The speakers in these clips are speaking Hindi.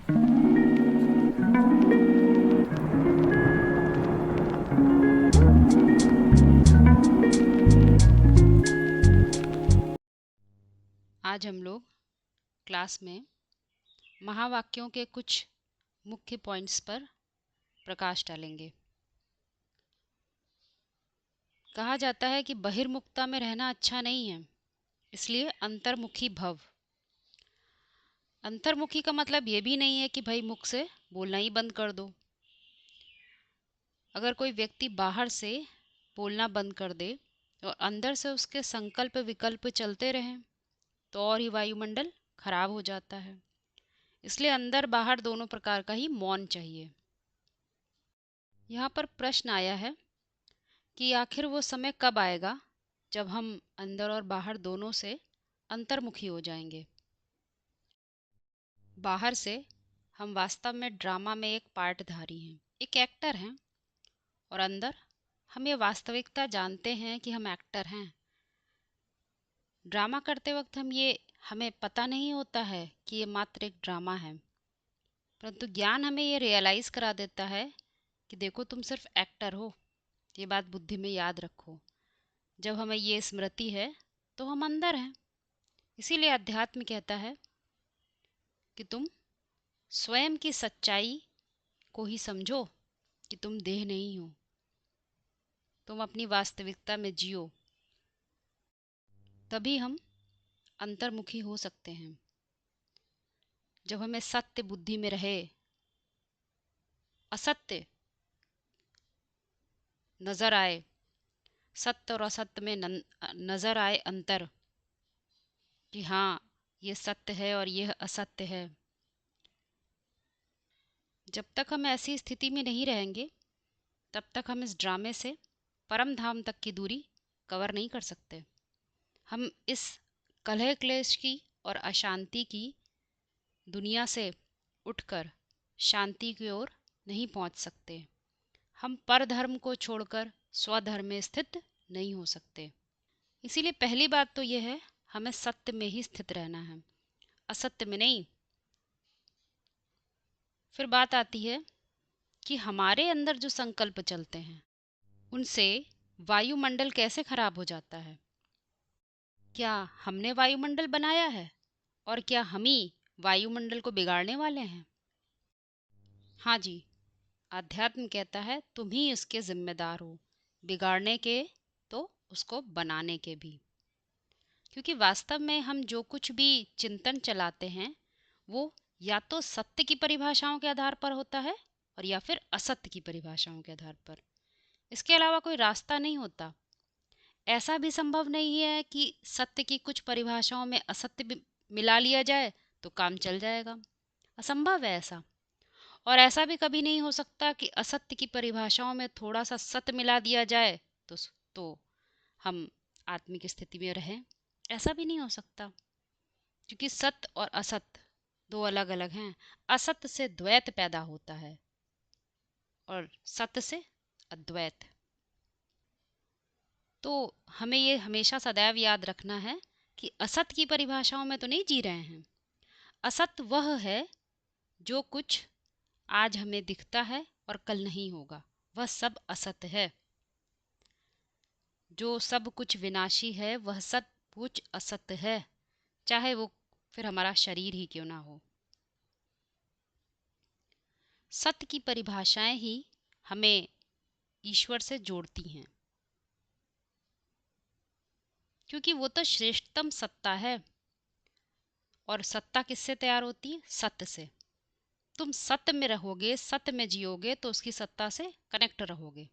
आज हम लोग क्लास में महावाक्यों के कुछ मुख्य पॉइंट्स पर प्रकाश डालेंगे। कहा जाता है कि बहिर्मुखता में रहना अच्छा नहीं है, इसलिए अंतर्मुखी भव। अंतर्मुखी का मतलब ये भी नहीं है कि भाई मुख से बोलना ही बंद कर दो। अगर कोई व्यक्ति बाहर से बोलना बंद कर दे और अंदर से उसके संकल्प विकल्प चलते रहें तो और ही वायुमंडल खराब हो जाता है। इसलिए अंदर बाहर दोनों प्रकार का ही मौन चाहिए। यहाँ पर प्रश्न आया है कि आखिर वो समय कब आएगा जब हम अंदर और बाहर दोनों से अंतर्मुखी हो जाएंगे। बाहर से हम वास्तव में ड्रामा में एक पार्टधारी हैं, एक एक्टर हैं, और अंदर हम ये वास्तविकता जानते हैं कि हम एक्टर हैं। ड्रामा करते वक्त हमें पता नहीं होता है कि ये मात्र एक ड्रामा है, परंतु ज्ञान हमें ये रियलाइज़ करा देता है कि देखो तुम सिर्फ एक्टर हो। ये बात बुद्धि में याद रखो। जब हमें ये स्मृति है तो हम अंदर हैं। इसीलिए अध्यात्म कहता है कि तुम स्वयं की सच्चाई को ही समझो कि तुम देह नहीं हो, तुम अपनी वास्तविकता में जियो। तभी हम अंतर्मुखी हो सकते हैं। जब हमें सत्य बुद्धि में रहे, असत्य नजर आए, सत्य और असत्य में नजर आए अंतर, कि हाँ ये सत्य है और यह असत्य है। जब तक हम ऐसी स्थिति में नहीं रहेंगे तब तक हम इस ड्रामे से परम धाम तक की दूरी कवर नहीं कर सकते। हम इस कलह क्लेश की और अशांति की दुनिया से उठकर शांति की ओर नहीं पहुंच सकते। हम परधर्म को छोड़कर स्वधर्म में स्थित नहीं हो सकते। इसीलिए पहली बात तो यह है, हमें सत्य में ही स्थित रहना है, असत्य में नहीं। फिर बात आती है कि हमारे अंदर जो संकल्प चलते हैं उनसे वायुमंडल कैसे खराब हो जाता है। क्या हमने वायुमंडल बनाया है और क्या हम ही वायुमंडल को बिगाड़ने वाले हैं? हाँ जी, अध्यात्म कहता है तुम ही इसके जिम्मेदार हो, बिगाड़ने के तो उसको बनाने के भी। क्योंकि वास्तव में हम जो कुछ भी चिंतन चलाते हैं वो या तो सत्य की परिभाषाओं के आधार पर होता है और या फिर असत्य की परिभाषाओं के आधार पर। इसके अलावा कोई रास्ता नहीं होता। ऐसा भी संभव नहीं है कि सत्य की कुछ परिभाषाओं में असत्य भी मिला लिया जाए तो काम चल जाएगा। असंभव है ऐसा। और ऐसा भी कभी नहीं हो सकता कि असत्य की परिभाषाओं में थोड़ा सा सत्य मिला दिया जाए तो हम आत्मिक स्थिति में रहें। ऐसा भी नहीं हो सकता, क्योंकि सत्य और असत्य दो अलग अलग हैं। असत्य से द्वैत पैदा होता है और सत्य से अद्वैत। तो हमें ये हमेशा सदैव याद रखना है कि असत्य की परिभाषाओं में तो नहीं जी रहे हैं। असत्य वह है जो कुछ आज हमें दिखता है और कल नहीं होगा, वह सब असत्य है। जो सब कुछ विनाशी है वह सब कुछ असत्य है, चाहे वो फिर हमारा शरीर ही क्यों ना हो। सत्य की परिभाषाएं ही हमें ईश्वर से जोड़ती हैं, क्योंकि वो तो श्रेष्ठतम सत्ता है। और सत्ता किससे तैयार होती है? सत्य से। तुम सत्य में रहोगे, सत्य में जियोगे तो उसकी सत्ता से कनेक्ट रहोगे।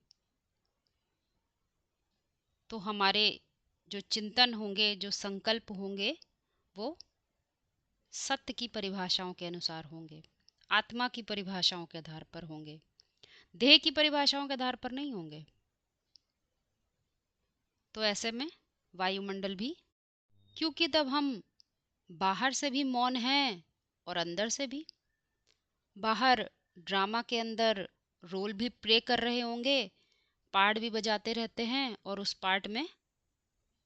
तो हमारे जो चिंतन होंगे, जो संकल्प होंगे, वो सत्य की परिभाषाओं के अनुसार होंगे, आत्मा की परिभाषाओं के आधार पर होंगे, देह की परिभाषाओं के आधार पर नहीं होंगे। तो ऐसे में वायुमंडल भी, क्योंकि तब हम बाहर से भी मौन हैं और अंदर से भी। बाहर ड्रामा के अंदर रोल भी प्ले कर रहे होंगे, पार्ट भी बजाते रहते हैं और उस पार्ट में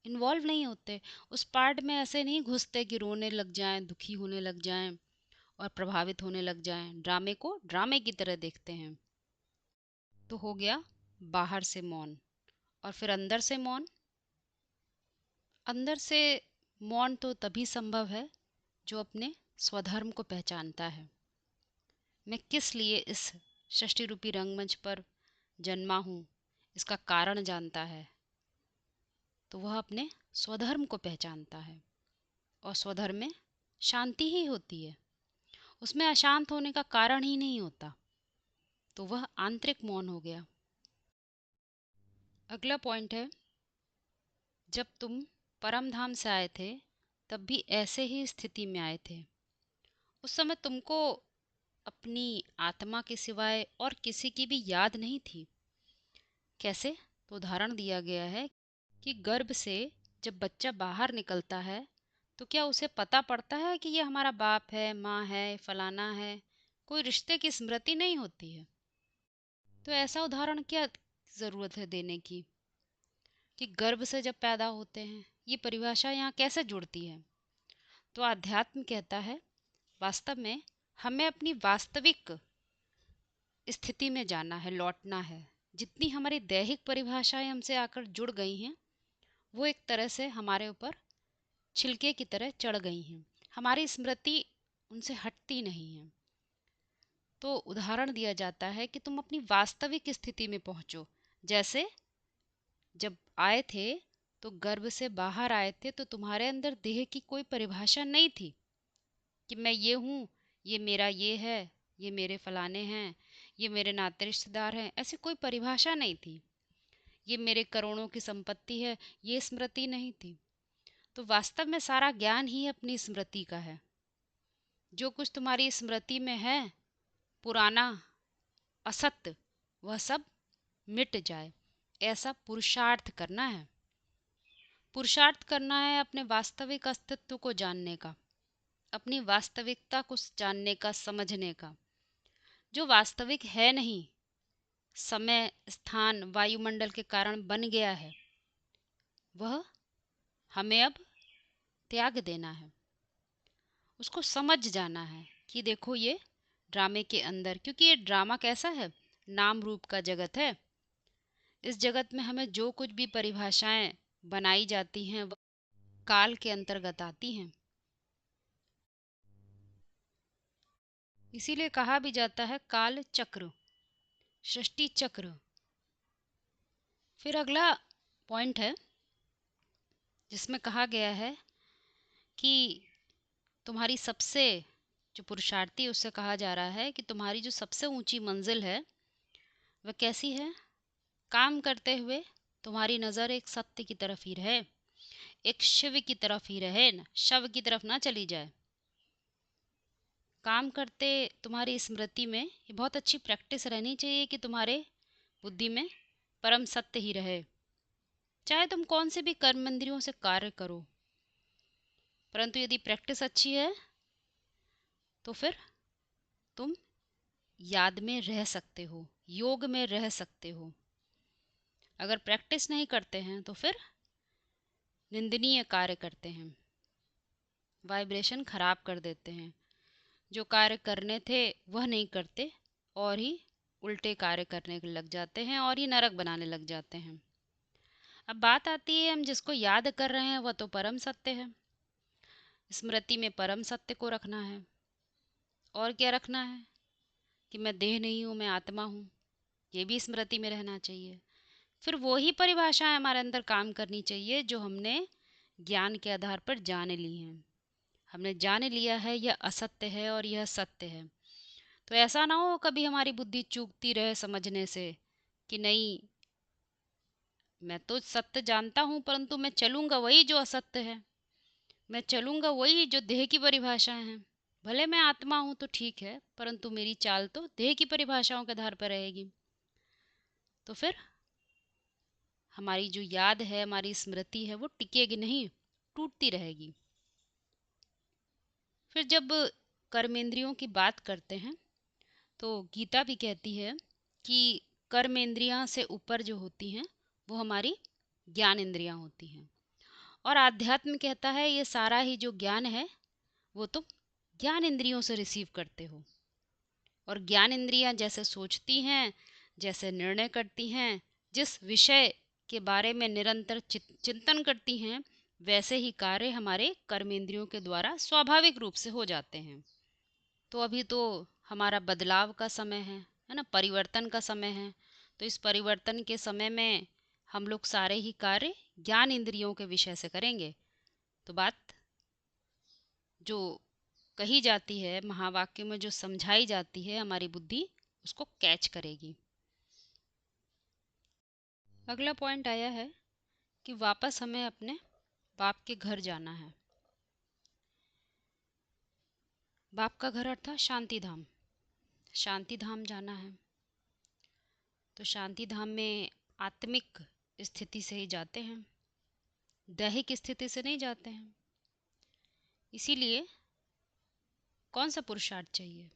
इन्वॉल्व नहीं होते। उस पार्ट में ऐसे नहीं घुसते कि रोने लग जाएं, दुखी होने लग जाएं और प्रभावित होने लग जाएं, ड्रामे को ड्रामे की तरह देखते हैं। तो हो गया बाहर से मौन। और फिर अंदर से मौन। अंदर से मौन तो तभी संभव है जो अपने स्वधर्म को पहचानता है। मैं किस लिए इस सृष्टि रूपी रंगमंच पर जन्मा हूँ, इसका कारण जानता है, तो वह अपने स्वधर्म को पहचानता है। और स्वधर्म में शांति ही होती है, उसमें अशांत होने का कारण ही नहीं होता। तो वह आंतरिक मौन हो गया। अगला पॉइंट है, जब तुम परम धाम से आए थे तब भी ऐसे ही स्थिति में आए थे। उस समय तुमको अपनी आत्मा के सिवाय और किसी की भी याद नहीं थी। कैसे? तो उदाहरण दिया गया है कि गर्भ से जब बच्चा बाहर निकलता है तो क्या उसे पता पड़ता है कि ये हमारा बाप है, माँ है, फलाना है? कोई रिश्ते की स्मृति नहीं होती है। तो ऐसा उदाहरण क्या ज़रूरत है देने की कि गर्भ से जब पैदा होते हैं, ये परिभाषा यहाँ कैसे जुड़ती है? तो आध्यात्म कहता है वास्तव में हमें अपनी वास्तविक स्थिति में जाना है, लौटना है। जितनी हमारी दैहिक परिभाषाएं हमसे आकर जुड़ गई हैं, वो एक तरह से हमारे ऊपर छिलके की तरह चढ़ गई हैं। हमारी स्मृति उनसे हटती नहीं है। तो उदाहरण दिया जाता है कि तुम अपनी वास्तविक स्थिति में पहुंचो। जैसे जब आए थे तो गर्भ से बाहर आए थे तो तुम्हारे अंदर देह की कोई परिभाषा नहीं थी कि मैं ये हूँ, ये मेरा ये है, ये मेरे फलाने हैं, ये मेरे नाते रिश्तेदार हैं। ऐसी कोई परिभाषा नहीं थी। ये मेरे करोड़ों की संपत्ति है, ये स्मृति नहीं थी। तो वास्तव में सारा ज्ञान ही अपनी स्मृति का है। जो कुछ तुम्हारी स्मृति में है पुराना, असत्य, वह सब मिट जाए, ऐसा पुरुषार्थ करना है। पुरुषार्थ करना है अपने वास्तविक अस्तित्व को जानने का, अपनी वास्तविकता को जानने का, समझने का। जो वास्तविक है नहीं, समय, स्थान, वायुमंडल के कारण बन गया है, वह हमें अब त्याग देना है। उसको समझ जाना है कि देखो ये ड्रामे के अंदर, क्योंकि ये ड्रामा कैसा है, नाम रूप का जगत है। इस जगत में हमें जो कुछ भी परिभाषाएं बनाई जाती हैं वह काल के अंतर्गत आती हैं। इसीलिए कहा भी जाता है काल चक्र, सृष्टि चक्र। फिर अगला पॉइंट है जिसमें कहा गया है कि तुम्हारी सबसे, जो पुरुषार्थी उससे कहा जा रहा है कि तुम्हारी जो सबसे ऊंची मंजिल है वह कैसी है? काम करते हुए तुम्हारी नज़र एक सत्य की तरफ ही रहे, एक शिव की तरफ ही रहे, न शव की तरफ ना चली जाए। काम करते तुम्हारी स्मृति में ये बहुत अच्छी प्रैक्टिस रहनी चाहिए कि तुम्हारे बुद्धि में परम सत्य ही रहे। चाहे तुम कौन से भी कर्म इंद्रियों से कार्य करो, परंतु यदि प्रैक्टिस अच्छी है तो फिर तुम याद में रह सकते हो, योग में रह सकते हो। अगर प्रैक्टिस नहीं करते हैं तो फिर निंदनीय कार्य करते हैं, वाइब्रेशन खराब कर देते हैं। जो कार्य करने थे वह नहीं करते और ही उल्टे कार्य करने लग जाते हैं और ही नरक बनाने लग जाते हैं। अब बात आती है हम जिसको याद कर रहे हैं वह तो परम सत्य है। स्मृति में परम सत्य को रखना है। और क्या रखना है कि मैं देह नहीं हूँ, मैं आत्मा हूँ, ये भी स्मृति में रहना चाहिए। फिर वो ही परिभाषाएं हमारे अंदर काम करनी चाहिए जो हमने ज्ञान के आधार पर जान ली हैं। हमने जान लिया है यह असत्य है और यह सत्य है। तो ऐसा ना हो कभी हमारी बुद्धि चूकती रहे समझने से कि नहीं, मैं तो सत्य जानता हूँ परंतु मैं चलूँगा वही जो असत्य है, मैं चलूँगा वही जो देह की परिभाषाएं हैं। भले मैं आत्मा हूँ तो ठीक है, परंतु मेरी चाल तो देह की परिभाषाओं के आधार पर रहेगी। तो फिर हमारी जो याद है, हमारी स्मृति है, वो टिकेगी नहीं, टूटती रहेगी। फिर जब कर्मेंद्रियों की बात करते हैं तो गीता भी कहती है कि कर्मेंद्रियां से ऊपर जो होती हैं वो हमारी ज्ञान इंद्रियां होती हैं। और आध्यात्म कहता है ये सारा ही जो ज्ञान है वो तुम ज्ञान इंद्रियों से रिसीव करते हो। और ज्ञान इंद्रियां जैसे सोचती हैं, जैसे निर्णय करती हैं, जिस विषय के बारे में निरंतर चिंतन करती हैं, वैसे ही कार्य हमारे कर्मेंद्रियों के द्वारा स्वाभाविक रूप से हो जाते हैं। तो अभी तो हमारा बदलाव का समय है ना, परिवर्तन का समय है। तो इस परिवर्तन के समय में हम लोग सारे ही कार्य ज्ञान इंद्रियों के विषय से करेंगे। तो बात जो कही जाती है, महावाक्य में जो समझाई जाती है, हमारी बुद्धि उसको कैच करेगी। अगला पॉइंट आया है कि वापस हमें अपने बाप के घर जाना है। बाप का घर अर्थात शांति धाम। शांति धाम जाना है। तो शांति धाम में आत्मिक स्थिति से ही जाते हैं, दैहिक स्थिति से नहीं जाते हैं। इसीलिए कौन सा पुरुषार्थ चाहिए?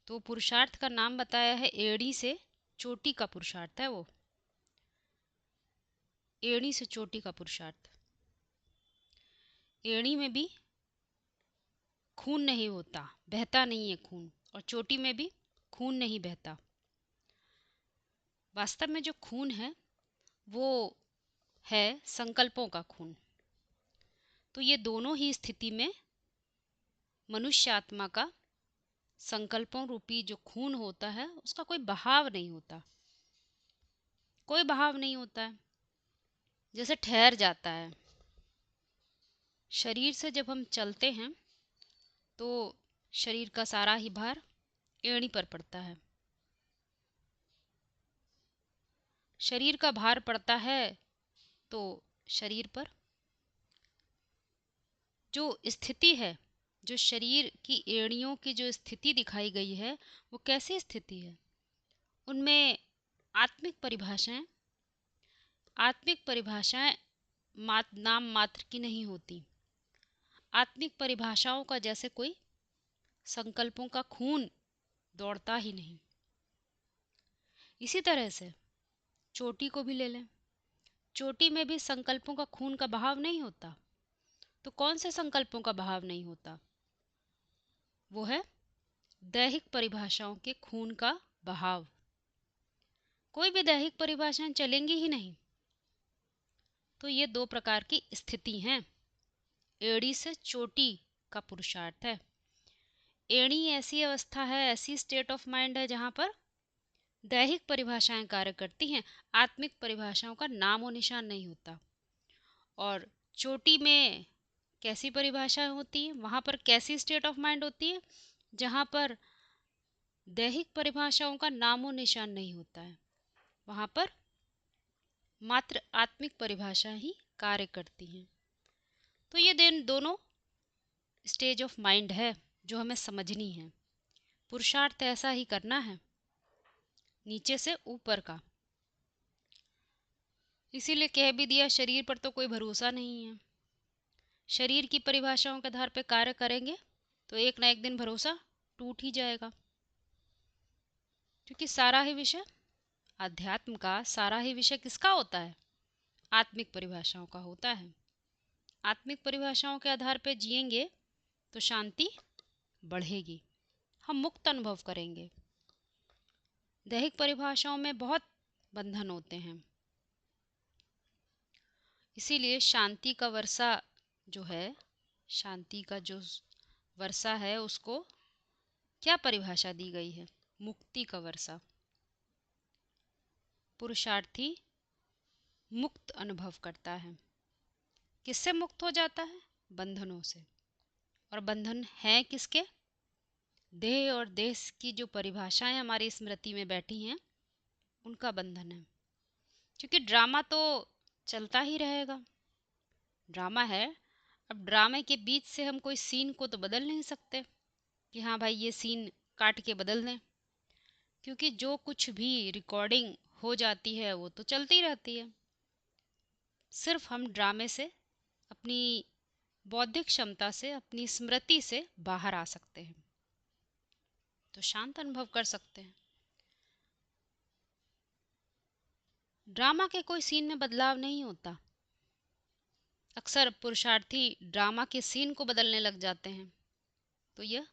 तो पुरुषार्थ का नाम बताया है, एड़ी से चोटी का पुरुषार्थ है वो। एड़ी से चोटी का पुरुषार्थ। एड़ी में भी खून नहीं होता, बहता नहीं है खून, और चोटी में भी खून नहीं बहता। वास्तव में जो खून है वो है संकल्पों का खून। तो ये दोनों ही स्थिति में मनुष्य आत्मा का संकल्पों रूपी जो खून होता है उसका कोई बहाव नहीं होता, कोई बहाव नहीं होता है, जैसे ठहर जाता है। शरीर से जब हम चलते हैं तो शरीर का सारा ही भार एड़ी पर पड़ता है। शरीर का भार पड़ता है तो शरीर पर जो स्थिति है, जो शरीर की एड़ियों की जो स्थिति दिखाई गई है, वो कैसी स्थिति है? उनमें आत्मिक परिभाषाएं, आत्मिक परिभाषाएं नाम मात्र की नहीं होती। आत्मिक परिभाषाओं का जैसे कोई संकल्पों का खून दौड़ता ही नहीं। इसी तरह से चोटी को भी ले लें, चोटी में भी संकल्पों का खून का बहाव नहीं होता। तो कौन से संकल्पों का बहाव नहीं होता? वो है दैहिक परिभाषाओं के खून का बहाव। कोई भी दैहिक परिभाषाएं चलेंगी ही नहीं। तो ये दो प्रकार की स्थिति हैं। एड़ी से चोटी का पुरुषार्थ है। एड़ी ऐसी अवस्था है, ऐसी स्टेट ऑफ माइंड है जहां पर दैहिक परिभाषाएं कार्य करती हैं, आत्मिक परिभाषाओं का नामो निशान नहीं होता। और चोटी में कैसी परिभाषाएं होती है, वहां पर कैसी स्टेट ऑफ माइंड होती है, जहां पर दैहिक परिभाषाओं का नामो निशान नहीं होता है। वहां पर मात्र आत्मिक परिभाषा ही कार्य करती हैं। तो ये दोनों स्टेज ऑफ माइंड है जो हमें समझनी है। पुरुषार्थ ऐसा ही करना है, नीचे से ऊपर का। इसीलिए कह भी दिया, शरीर पर तो कोई भरोसा नहीं है। शरीर की परिभाषाओं के आधार पर कार्य करेंगे तो एक ना एक दिन भरोसा टूट ही जाएगा। क्योंकि सारा ही विषय अध्यात्म का, सारा ही विषय किसका होता है? आत्मिक परिभाषाओं का होता है। आत्मिक परिभाषाओं के आधार पर जिएंगे तो शांति बढ़ेगी, हम मुक्त अनुभव करेंगे। दैहिक परिभाषाओं में बहुत बंधन होते हैं। इसीलिए शांति का वर्षा जो है, शांति का जो वर्षा है, उसको क्या परिभाषा दी गई है? मुक्ति का वर्षा। पुरुषार्थी मुक्त अनुभव करता है। किससे मुक्त हो जाता है? बंधनों से। और बंधन है किसके? देह और देश की जो परिभाषाएं हमारी स्मृति में बैठी हैं, उनका बंधन है। क्योंकि ड्रामा तो चलता ही रहेगा, ड्रामा है। अब ड्रामे के बीच से हम कोई सीन को तो बदल नहीं सकते कि हाँ भाई ये सीन काट के बदल दें, क्योंकि जो कुछ भी रिकॉर्डिंग हो जाती है वो तो चलती रहती है। सिर्फ हम ड्रामे से, अपनी बौद्धिक क्षमता से, अपनी स्मृति से बाहर आ सकते हैं, तो शांत अनुभव कर सकते हैं। ड्रामा के कोई सीन में बदलाव नहीं होता। अक्सर पुरुषार्थी ड्रामा के सीन को बदलने लग जाते हैं। तो यह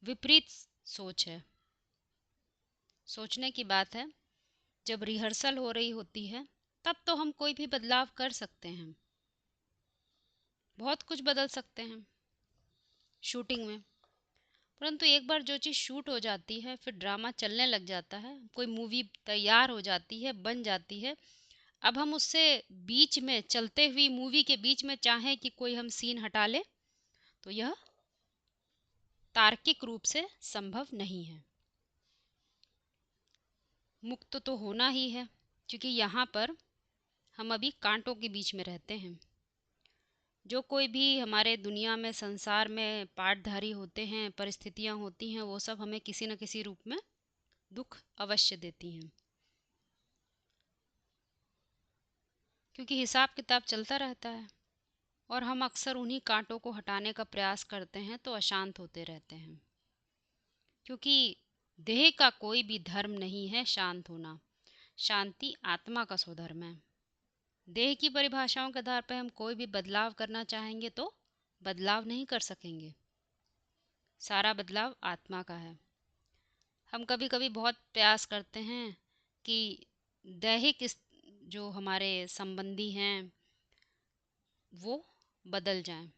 विपरीत सोच है। सोचने की बात है, जब रिहर्सल हो रही होती है तब तो हम कोई भी बदलाव कर सकते हैं, बहुत कुछ बदल सकते हैं शूटिंग में। परंतु एक बार जो चीज़ शूट हो जाती है, फिर ड्रामा चलने लग जाता है, कोई मूवी तैयार हो जाती है, बन जाती है, अब हम उससे बीच में चलते हुई मूवी के बीच में चाहें कि कोई हम सीन हटा ले, तो यह तार्किक रूप से संभव नहीं है। मुक्त तो होना ही है, क्योंकि यहाँ पर हम अभी कांटों के बीच में रहते हैं। जो कोई भी हमारे दुनिया में, संसार में पाठधारी होते हैं, परिस्थितियाँ होती हैं, वो सब हमें किसी न किसी रूप में दुख अवश्य देती हैं, क्योंकि हिसाब किताब चलता रहता है और हम अक्सर उन्हीं कांटों को हटाने का प्रयास करते हैं तो अशांत होते रहते हैं। क्योंकि देह का कोई भी धर्म नहीं है शांत होना, शांति आत्मा का स्वधर्म है। देह की परिभाषाओं के आधार पर हम कोई भी बदलाव करना चाहेंगे तो बदलाव नहीं कर सकेंगे। सारा बदलाव आत्मा का है। हम कभी कभी बहुत प्रयास करते हैं कि दैहिक जो हमारे संबंधी हैं वो बदल जाएं,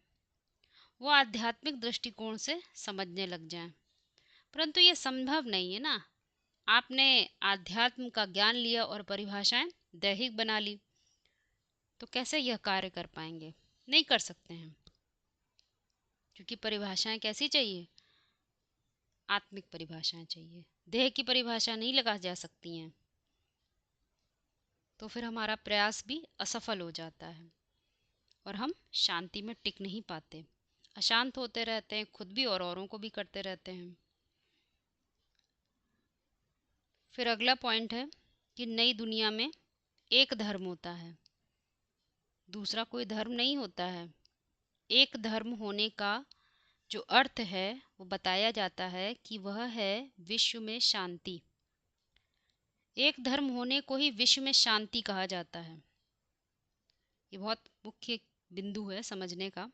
वो आध्यात्मिक दृष्टिकोण से समझने लग जाएं, परंतु ये संभव नहीं है ना। आपने आध्यात्म का ज्ञान लिया और परिभाषाएं दैहिक बना ली, तो कैसे यह कार्य कर पाएंगे? नहीं कर सकते हैं, क्योंकि परिभाषाएं कैसी चाहिए? आत्मिक परिभाषाएं चाहिए। देह की परिभाषा नहीं लगा जा सकती हैं, तो फिर हमारा प्रयास भी असफल हो जाता है और हम शांति में टिक नहीं पाते, अशांत होते रहते हैं, खुद भी और औरों को भी करते रहते हैं। फिर अगला पॉइंट है कि नई दुनिया में एक धर्म होता है, दूसरा कोई धर्म नहीं होता है। एक धर्म होने का जो अर्थ है वो बताया जाता है कि वह है विश्व में शांति। एक धर्म होने को ही विश्व में शांति कहा जाता है। ये बहुत मुख्य बिंदु है समझने का।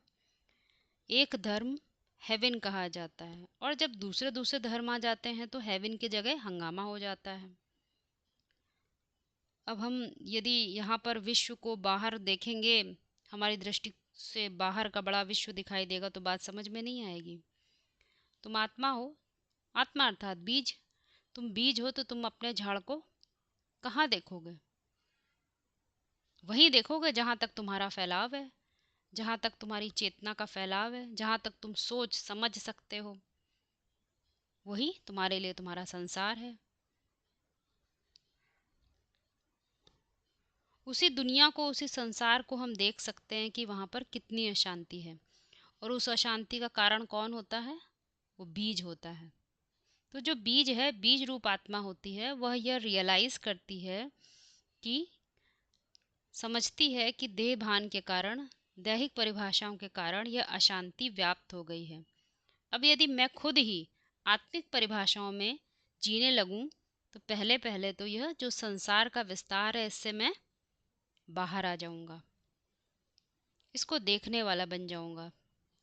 एक धर्म हेवन कहा जाता है, और जब दूसरे दूसरे धर्म आ जाते हैं तो हेवन की जगह हंगामा हो जाता है। अब हम यदि यहाँ पर विश्व को बाहर देखेंगे, हमारी दृष्टि से बाहर का बड़ा विश्व दिखाई देगा, तो बात समझ में नहीं आएगी। तुम आत्मा हो, आत्मा अर्थात बीज, तुम बीज हो तो तुम अपने झाड़ को कहाँ देखोगे? वहीं देखोगे जहाँ तक तुम्हारा फैलाव है, जहाँ तक तुम्हारी चेतना का फैलाव है, जहाँ तक तुम सोच समझ सकते हो, वही तुम्हारे लिए तुम्हारा संसार है। उसी दुनिया को, उसी संसार को हम देख सकते हैं कि वहाँ पर कितनी अशांति है, और उस अशांति का कारण कौन होता है? वो बीज होता है। तो जो बीज है, बीज रूप आत्मा होती है, वह यह रियलाइज करती है कि, समझती है कि देह भान के कारण, दैहिक परिभाषाओं के कारण यह अशांति व्याप्त हो गई है। अब यदि मैं खुद ही आत्मिक परिभाषाओं में जीने लगूं, तो पहले पहले तो यह जो संसार का विस्तार है, इससे मैं बाहर आ जाऊंगा, इसको देखने वाला बन जाऊंगा,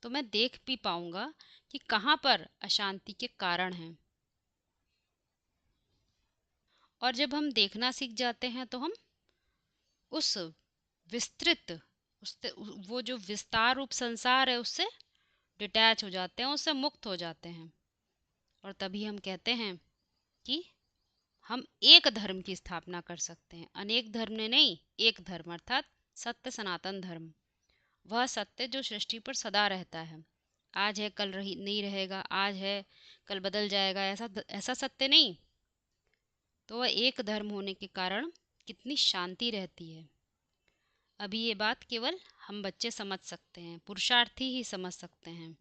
तो मैं देख भी पाऊंगा कि कहाँ पर अशांति के कारण हैं। और जब हम देखना सीख जाते हैं तो हम उस विस्तृत, उससे वो जो विस्तार रूप संसार है उससे डिटैच हो जाते हैं, उससे मुक्त हो जाते हैं, और तभी हम कहते हैं कि हम एक धर्म की स्थापना कर सकते हैं। अनेक धर्म ने नहीं, एक धर्म अर्थात सत्य सनातन धर्म, वह सत्य जो सृष्टि पर सदा रहता है। आज है कल रही नहीं रहेगा, आज है कल बदल जाएगा, ऐसा ऐसा सत्य नहीं। तो वह एक धर्म होने के कारण कितनी शांति रहती है। अभी ये बात केवल हम बच्चे समझ सकते हैं, पुरुषार्थी ही समझ सकते हैं।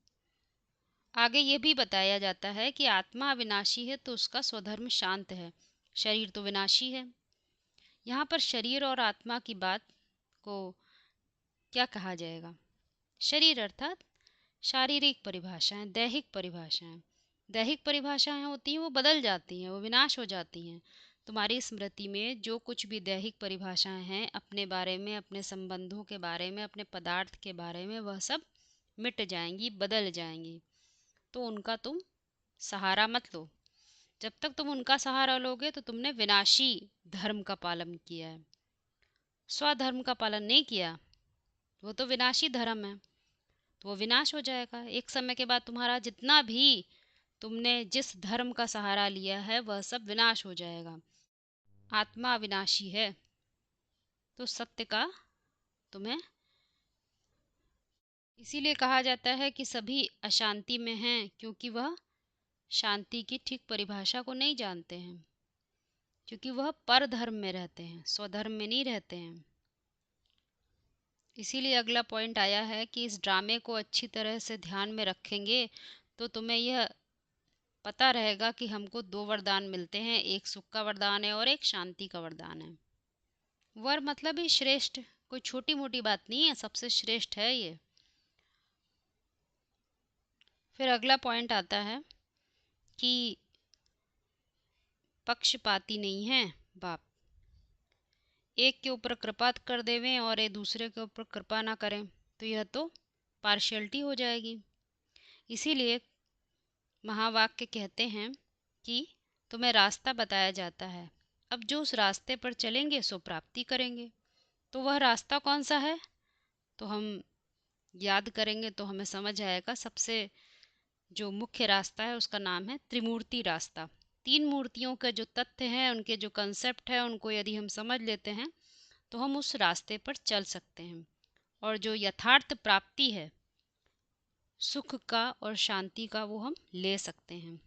आगे ये भी बताया जाता है कि आत्मा अविनाशी है तो उसका स्वधर्म शांत है, शरीर तो विनाशी है। यहाँ पर शरीर और आत्मा की बात को क्या कहा जाएगा? शरीर अर्थात शारीरिक परिभाषाएं, दैहिक परिभाषाएं। दैहिक परिभाषाएं होती हैं वो बदल जाती हैं, वो विनाश हो जाती हैं। तुम्हारी स्मृति में जो कुछ भी दैहिक परिभाषाएं हैं अपने बारे में, अपने संबंधों के बारे में, अपने पदार्थ के बारे में, वह सब मिट जाएंगी, बदल जाएंगी। तो उनका तुम सहारा मत लो। जब तक तुम उनका सहारा लोगे तो तुमने विनाशी धर्म का पालन किया है। स्वधर्म का पालन नहीं किया, वो तो विनाशी धर्म है, तो वो विनाश हो जाएगा। एक समय के बाद तुम्हारा जितना भी तुमने जिस धर्म का सहारा लिया है वह सब विनाश हो जाएगा। आत्मा अविनाशी है, तो सत्य का तुम्हें इसीलिए कहा जाता है कि सभी अशांति में हैं, क्योंकि वह शांति की ठीक परिभाषा को नहीं जानते हैं, क्योंकि वह पर धर्म में रहते हैं, स्वधर्म में नहीं रहते हैं। इसीलिए अगला पॉइंट आया है कि इस ड्रामे को अच्छी तरह से ध्यान में रखेंगे तो तुम्हें यह पता रहेगा कि हमको दो वरदान मिलते हैं, एक सुख का वरदान है और एक शांति का वरदान है। वर मतलब ही श्रेष्ठ, कोई छोटी मोटी बात नहीं है, सबसे श्रेष्ठ है ये। फिर अगला पॉइंट आता है कि पक्षपाती नहीं है बाप, एक के ऊपर कृपा कर देवें और एक दूसरे के ऊपर कृपा ना करें तो यह तो पार्शियलिटी हो जाएगी। इसीलिए महावाक्य कहते हैं कि तुम्हें रास्ता बताया जाता है, अब जो उस रास्ते पर चलेंगे सो प्राप्ति करेंगे। तो वह रास्ता कौन सा है, तो हम याद करेंगे तो हमें समझ आएगा। सबसे जो मुख्य रास्ता है उसका नाम है त्रिमूर्ति रास्ता। तीन मूर्तियों के जो तथ्य हैं, उनके जो कंसेप्ट है, उनको यदि हम समझ लेते हैं तो हम उस रास्ते पर चल सकते हैं और जो यथार्थ प्राप्ति है सुख का और शांति का वो हम ले सकते हैं।